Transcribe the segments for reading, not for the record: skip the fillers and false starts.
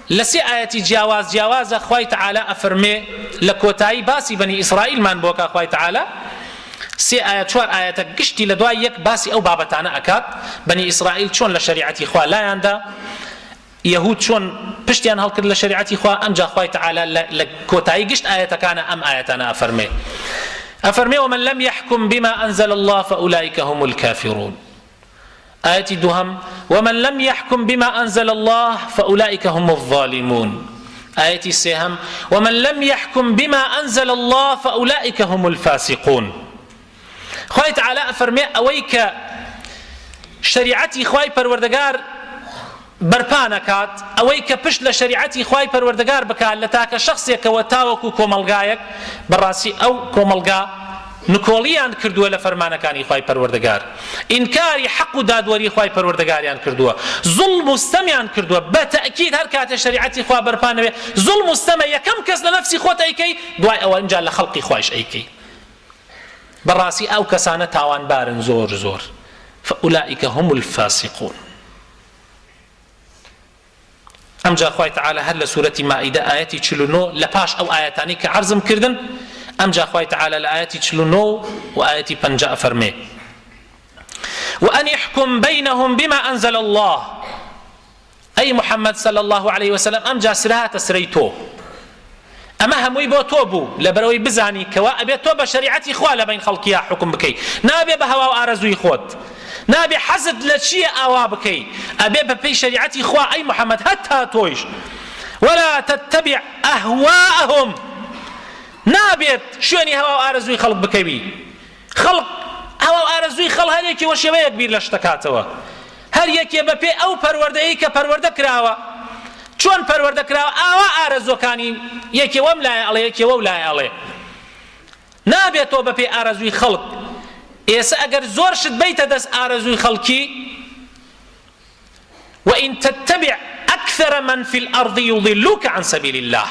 لسي آياتي جیاواز خوای تعالی أفرمي لكوتاي باسي بني إسرائيل من بوكا خوای تعالی سي آيات شوار آيات قشتي لدواي يك باسي أو بابتانا أكاد بني إسرائيل شون لشريعتي خوا لا يندا يهود شون پشتیان هەڵ کرد لە شریعەتی خوا ئەمجا خوای تعالی لە کۆتایی گشت ئاەتەکانە ئەم ئاەتانە ئەفەرمێ ومن لم يحكم بما أنزل الله فأولئك هم الكافرون آية دوهم ومن لم يحكم بما أنزل الله فأولئك هم الظالمون آية سيهم ومن لم يحكم بما أنزل الله فأولئك هم الفاسقون خوای تعالی ئەفەرمێ ئەوەی کە شریعەتی خوای پەروەردەگار برپانەکات ئەوەی کە پشت لە شریعەتی خوای پەروەردەگار بکات لە تاکە شخصێکەوە تاوەکو کۆمەڵگایەک بەڕاستی ئەو کۆمەڵگا نکۆڵیان کردووە لە فەرمانەکانی خوای پەروەردەگار ئینکاری حەق و دادوەری خوای پەروەردەگاریان کردووە زوڵم و ستەمیان کردووە بەتەئکید هەر کاتێ شریعەتی خوا بەرپانەوێ زوڵم و ستەمە یەکەم کەس لە نەفسی خۆت ئەیکەی دوای ئەوە ئەنجا لە خەڵقی خوایش ئەیکەی بەڕاستی ئەو کەسانە تاوانبارن زۆر فأولئك هم الفاسقون ئەمجا خوای تعالی هەر لە سوورەتی مائیدە ئاەتی 49 لە پاش ئەو ئاەتانی کە عەرزم کردن ئەمجا خوای تعالی لە ئاەتی 49 و ئاەتی 50 ئەفەرمێ وأن يحكم بينهم بما أنزل الله أي محمد صلى الله عليه وسلم أمجا سرهات سريتو أما هموي بو توبو لبروي بزاني كوا أبي توبة شريعتي خوا لبين خلقيا حكم بكي نابي بهوا وآرزوي خود نابي حسد لشيء آوا بكي أبي ببي شريعتي خوا أي محمد حتى تويش ولا تتبع أهواءهم نابيت شوني هوا وآرزوي خلق بكي خلق هوا وآرزوي خلق هل يكي وشيوية كبير لاشتكاتوا هل يكي ببي أو پروردهي كپرورده كراوا چۆن پەروەردەکراوە ئاوا ئارەزوەکانی یەکێوەم لایە ئەڵێ یەکێوە لایە ئەڵێ نابێتەوە بەپێ ئارەزووی خەڵک ئێستا ئەگەر زۆر شت بیتە دەست ئارەزووی خەڵکی وإن تتبع أكثر من في الأرض يضلوك عن سبيل الله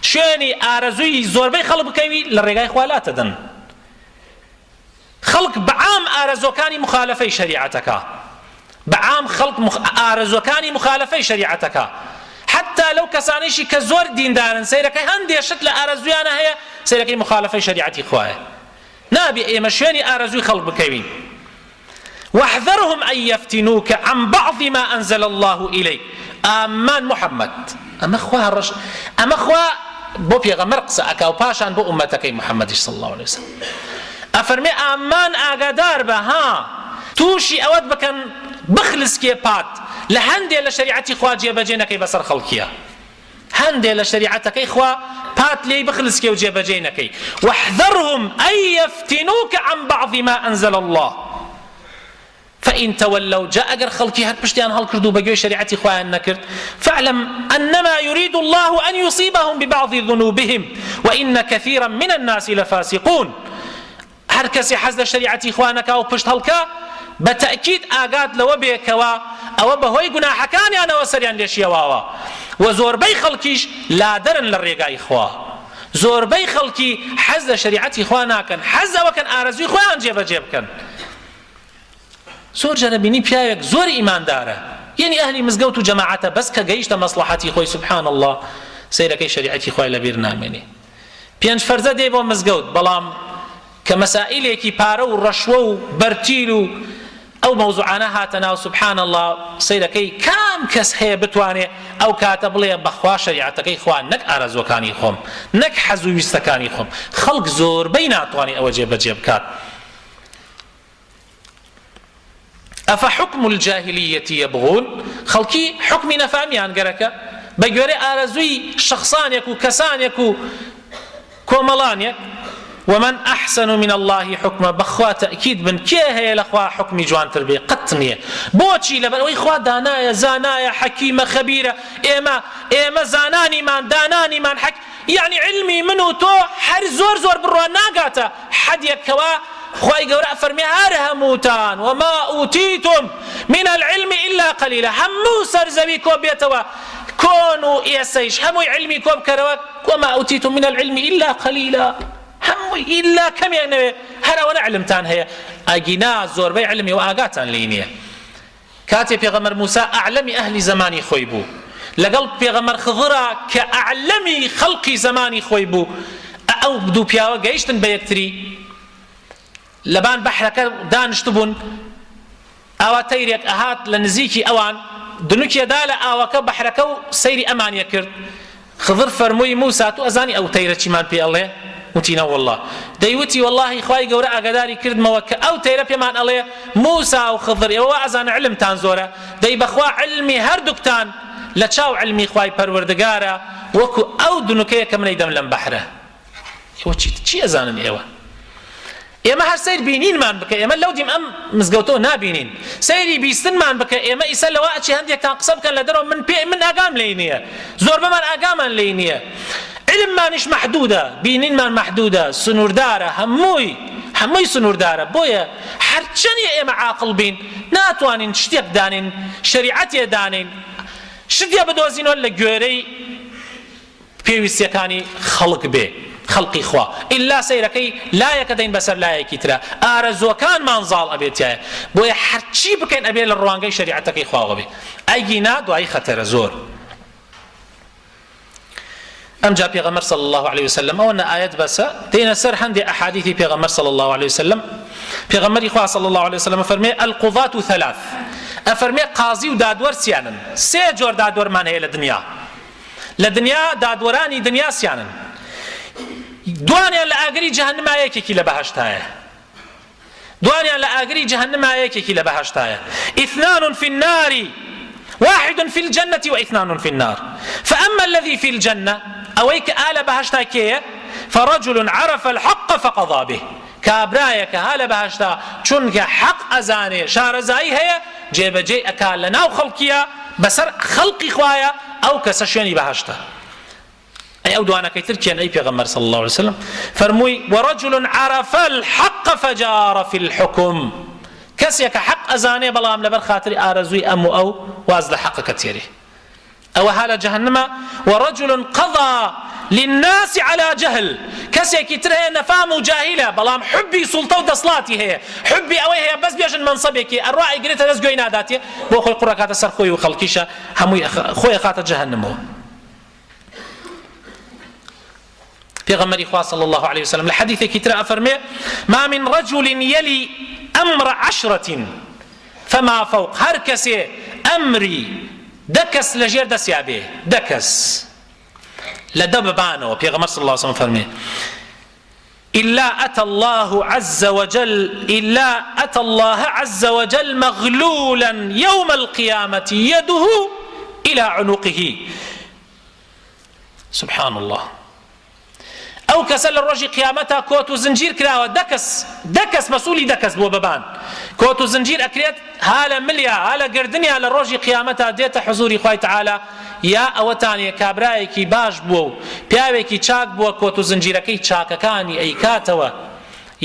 شوێنی ئارەزووی زۆربەی خەڵک بکەوی لە ڕێگای خوا لاتەدەن خەڵک بەعام ئارەزوەکانی مخالفەی شەریعەتەکە بەعام خەڵک ئارەزوەکانی مخالفەی شەریعەتەکە حتى لو كسانيشي كزور دين دارن سيركي هندي شت لأرزويانا هي سيركي مخالفة شريعتي خواه نابي اي مشياني أرزوي خلق بكوين واحذرهم أن يفتنوك عن بعض ما أنزل الله إليك أمان محمد أما خواه الرشد أما خواه بو بيغمر قصة أكاو باشان بو أمتك محمد صلى الله عليه وسلم أفرمي أمان أقدار بها توشي أود بكن بخلص كي بات لهندي لشريعتي خوا جيبجي نكي بسر خلقيا هندي لشريعتك خوا بات لي بخلص كي وجيبجي نكي واحذرهم أن يفتنوك عن بعض ما أنزل الله فإن تولوا جاء أجر خلقي هاد بشتيان هل كردو بجوي شريعتي خوا النكرت فاعلم أنما يريد الله أن يصيبهم ببعض ذنوبهم وإن كثيرا من الناس لفاسقون هر كسي حزد شريعتي خوانك أو بشت هلكا بتأكيد آقات لو بيكوا أو بهوي قناحكان أنا وسريان ليشيواوا وزوربي خلقيش لا درن للرقاء إخوا زوربي خلقي حز شريعتي إخوانا كان حز وكان آرزوي إخوان جيب كان زور جربيني بيايك زور إيمان داره يعني أهلي مزقوت جماعته بس كجيشت مصلحتي إخوي سبحان الله سيركي شريعتي إخوي لبيرنامني بيانش فرزة ديبو مزقوت بلام كمسائلك بارو رشوو برتيلو أو موضوعنا هاتنا سبحان الله سيدكي كام كس هي بتواني أو كاتب لي بخوا شريعتك إخوان نك أرزوكاني خوم نك حزو يستكاني خوم خلق زور بين أطواني أو جيب كات أفحكم الجاهلية يبغون خلقي حكمي نفاميان قركا بجوري أرزوي شخصان يكو كسان يكو كوملان يك ومن أحسن من الله حكما بخوا تأكيد من كيه هي الأخوة حكمي جوان تربية قطنية بوشي لبن وإخوة دانايا زانايا حكيمة خبيرة إيما زاناني من داناني من حك يعني علمي منو تو حر زور بروان ناقاتا حد يكوا خواهي قوراء فرمي هارها موتان وما أوتيتم من العلم إلا قليلا همو سرزوي كوب يتوا كونوا إيسيش همو علمي كوب كرواك وما أوتيتم من العلم إلا قليلا هم إلا كم يعني هلا ولا علمتان هي أجينا زور بي علمي وآقاتان لينية كاتب يغمر موسى أعلم أهل زماني خويبو لەگەڵ پێغەمبەر خضرە کە ئەعلەمی خەڵقی زمانی خۆی بوو ئەو دوو پیاوە گەیشتن بە یەکتری لەبان بەحرەکە دانیشت بوون ئاوا تەیرێک ئەهات لە نزیکی ئەوان دنوکێدا لە ئاوەکە بەحرەکە و سەیری ئەمانیە کرد خضر فەرمووی موسا تو ئەزانی ئەو تەیرە چیمان پێ ئەڵێ وتینە والله دەیوتی واللهی خوای گەورە ئاگاداری کردمەوە کە ئەو تەیرە پێمان ئەڵێ موسا و خضر ئێوە ئەزانە علمتان زۆرە دەی بەخوا علمی هەردووکتان لە چاو علمی خوای پەروەردگارە وەکو ئەو دنوکەیە کە منەی دەم لەم بەحرە ئێوە چی ئەزانن ئێوە ئێمە هەر سەیر بینینمان بکە ئێمە لەو دیم ئەم مزگەوتەوە نابینین سەیری بیستنمان بکە ئێمە ئیسا لەوە ئەچی هەندێکتان قسە بکەن لە دەرەوە من ئاگام لێی نییە زۆر بەمان ئاگامان لێی نییە علممانیش محدودە بینینمان محدودە سنووردارە هەمووی سنووردارە بۆیە هەرچەندە ئێمە عاقڵ بین ناتوانین شتێک دانین شریعەتێ دانین شتێ بدۆزینەوە لە گوێرەی پێویستیەکانی خەڵک بێ خەڵقی خوا ئللا سەیرەکەی لایەکە دەین بەسەر لایەکی ترە ئارەزوەکان مانزاڵ ئەبێتایە بۆیە هەرچی بکەین ئەبێ لە ڕوانگەی شریعەتەکەی خواوە بێ ئەیگینا دوایی خەتەرە زۆر ئەمجا پێغەمبەر صلی الله عليه وسلم ئەوە ئاەت بەسە دێنە سەر هەندێک ئەحادیثی پێغەمبەر صلی الله عليه وسلم پێغەمبەری خوا صلی الله عليه وسلم فەرمێ القضاة ثلاث ئەفەرمێ قازی و دادوەر سیانن سێ جۆر دادوەرمان هەیە لە دنیا دادوەرانی دنیا سیانن دوانیان لە ئاگری جەهەنەما یەکێکی لە بەهەشتایە دوانیان لە ئاگری جەهەنەما یەکێکی لە بەهەشتایە اثنان في النار واحد في الجنة واثنان في النار فأما الذي في الجنة أويك آل بهشتا كيه فرجل عرف الحق فقضى به كابرايك آل بهشتا چونك حق أزاني شارزائي هي جيب جي أكال لنا وخلقيا بسر خلقي خوايا أو كسشيني بهشتا أي أو دوانا كيتر كيان أي بيغمبر صلى الله عليه وسلم فرموي ورجل عرف الحق فجار في الحكم كسيك حق أزاني بلام لبر خاطري آرزوي أمو أو وازد حق كتيري أو هذا جهنم ورجل قضى للناس على جهل كسيك ترى نفام جاهلة بلام حبي سلطة ودصلاتي هي حبي أوي هي بس بيجن منصبك الرأي قريت ناس جوينا داتي بوخي قرأ كات سر خوي وخلقيشة هموي خوي خات جهنم پیغمبر خدا صلى الله عليه وسلم الحديث كتير أفرمي ما من رجل يلي أمر عشرة فما فوق هر کسی أمري دكس لجير دسيابه دكس لدببانه پیغمبر صلى الله عليه وسلم فرمي إلا أتى الله عز وجل مغلولا يوم القيامة يده إلى عنقه سبحان الله ئەو کەسە لە ڕۆژی قیامەتا کۆت و زنجیر کراوە دەکەس مەسوولی دەکەس بۆ بەبان کۆت و زنجیر ئەکرێت ها لە ملیا ها لە گردنیا لە ڕۆژی قیامەتا دێتە حزوری خوای تعالی یا ئەوەتانیە کابرایەکی باش بووە و پیاوێکی چاک بووە کۆت و زنجیرەکەی چاکەکانی ئەیکاتەوە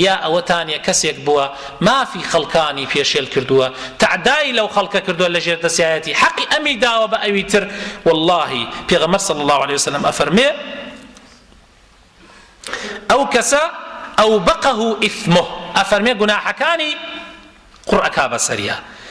یا ئەوەتانیە کەسێک بووە مافی خەڵکانی پێشێل کردووە تعدای لەو خەڵکە کردووە لە ژێر دەسیایەتی حەقی ئەمی داوە بە ئەوی تر واللهی پێغەمبەر صلی الله عليه وسلم ئەفەرمێ أو كسا أو بقه إثمه أفرمي قناحكاني قرأ كابا سريا